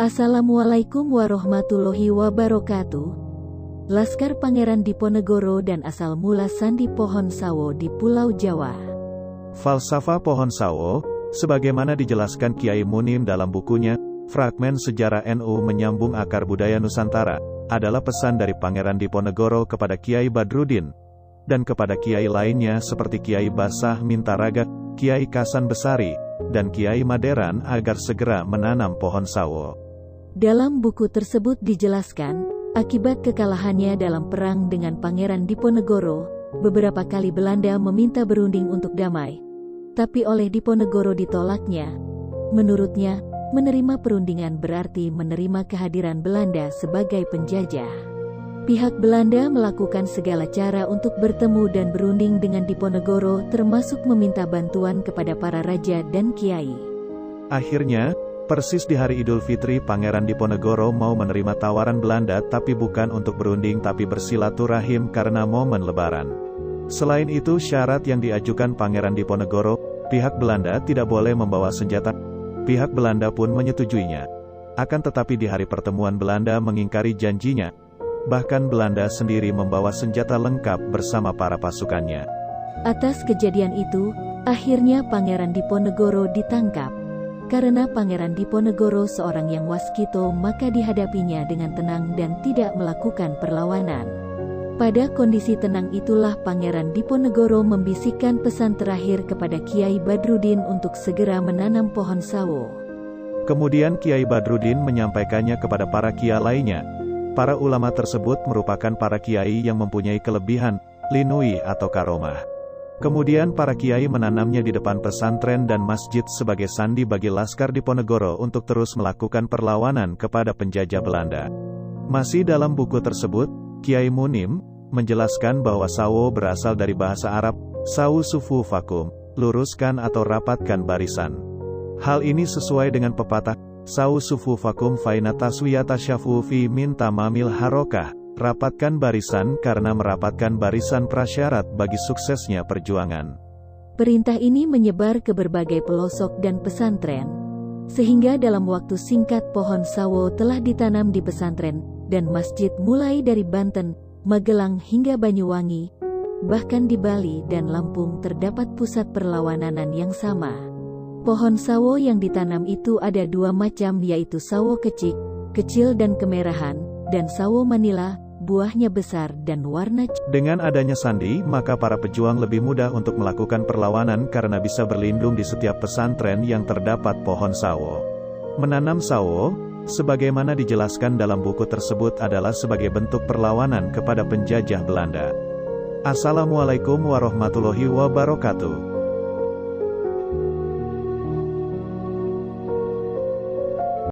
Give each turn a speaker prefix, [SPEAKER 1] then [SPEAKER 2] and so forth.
[SPEAKER 1] Assalamualaikum warahmatullahi wabarakatuh. Laskar Pangeran Diponegoro dan asal mula Sandi Pohon Sawo di Pulau Jawa.
[SPEAKER 2] Falsafah Pohon Sawo, sebagaimana dijelaskan Kiai Munim dalam bukunya, Fragmen Sejarah NU Menyambung Akar Budaya Nusantara, adalah pesan dari Pangeran Diponegoro kepada Kiai Badruddin, dan kepada Kiai lainnya seperti Kiai Basah Mintaraga, Kiai Kasan Besari, dan Kiai Maderan agar segera menanam pohon sawo.
[SPEAKER 1] Dalam buku tersebut dijelaskan, akibat kekalahannya dalam perang dengan Pangeran Diponegoro, beberapa kali Belanda meminta berunding untuk damai. Tapi oleh Diponegoro ditolaknya. Menurutnya, menerima perundingan berarti menerima kehadiran Belanda sebagai penjajah. Pihak Belanda melakukan segala cara untuk bertemu dan berunding dengan Diponegoro, termasuk meminta bantuan kepada para raja dan kiai.
[SPEAKER 2] Akhirnya, persis di hari Idul Fitri, Pangeran Diponegoro mau menerima tawaran Belanda tapi bukan untuk berunding tapi bersilaturahim karena momen Lebaran. Selain itu, syarat yang diajukan Pangeran Diponegoro, pihak Belanda tidak boleh membawa senjata. Pihak Belanda pun menyetujuinya. Akan tetapi di hari pertemuan Belanda mengingkari janjinya. Bahkan Belanda sendiri membawa senjata lengkap bersama para pasukannya.
[SPEAKER 1] Atas kejadian itu, akhirnya Pangeran Diponegoro ditangkap. Karena Pangeran Diponegoro seorang yang waskito, maka dihadapinya dengan tenang dan tidak melakukan perlawanan. Pada kondisi tenang itulah Pangeran Diponegoro membisikkan pesan terakhir kepada Kiai Badruddin untuk segera menanam pohon sawo.
[SPEAKER 2] Kemudian Kiai Badruddin menyampaikannya kepada para kiai lainnya. Para ulama tersebut merupakan para kiai yang mempunyai kelebihan, linui atau karomah. Kemudian para kiai menanamnya di depan pesantren dan masjid sebagai sandi bagi Laskar Diponegoro untuk terus melakukan perlawanan kepada penjajah Belanda. Masih dalam buku tersebut, Kiai Munim menjelaskan bahwa sawo berasal dari bahasa Arab, sawu sufu fakum, luruskan atau rapatkan barisan. Hal ini sesuai dengan pepatah, sawu sufu fakum faina taswiyata syafu fi min tamamil harokah. Rapatkan barisan karena merapatkan barisan prasyarat bagi suksesnya perjuangan.
[SPEAKER 1] Perintah ini menyebar ke berbagai pelosok dan pesantren, sehingga dalam waktu singkat pohon sawo telah ditanam di pesantren dan masjid mulai dari Banten, Magelang hingga Banyuwangi. Bahkan di Bali dan Lampung terdapat pusat perlawanan yang sama. Pohon sawo yang ditanam itu ada dua macam, yaitu sawo kecil dan kemerahan, dan sawo Manila, buahnya besar dan warna.
[SPEAKER 2] Dengan adanya sandi, maka para pejuang lebih mudah untuk melakukan perlawanan karena bisa berlindung di setiap pesantren yang terdapat pohon sawo. Menanam sawo, sebagaimana dijelaskan dalam buku tersebut, adalah sebagai bentuk perlawanan kepada penjajah Belanda. Assalamualaikum warahmatullahi wabarakatuh.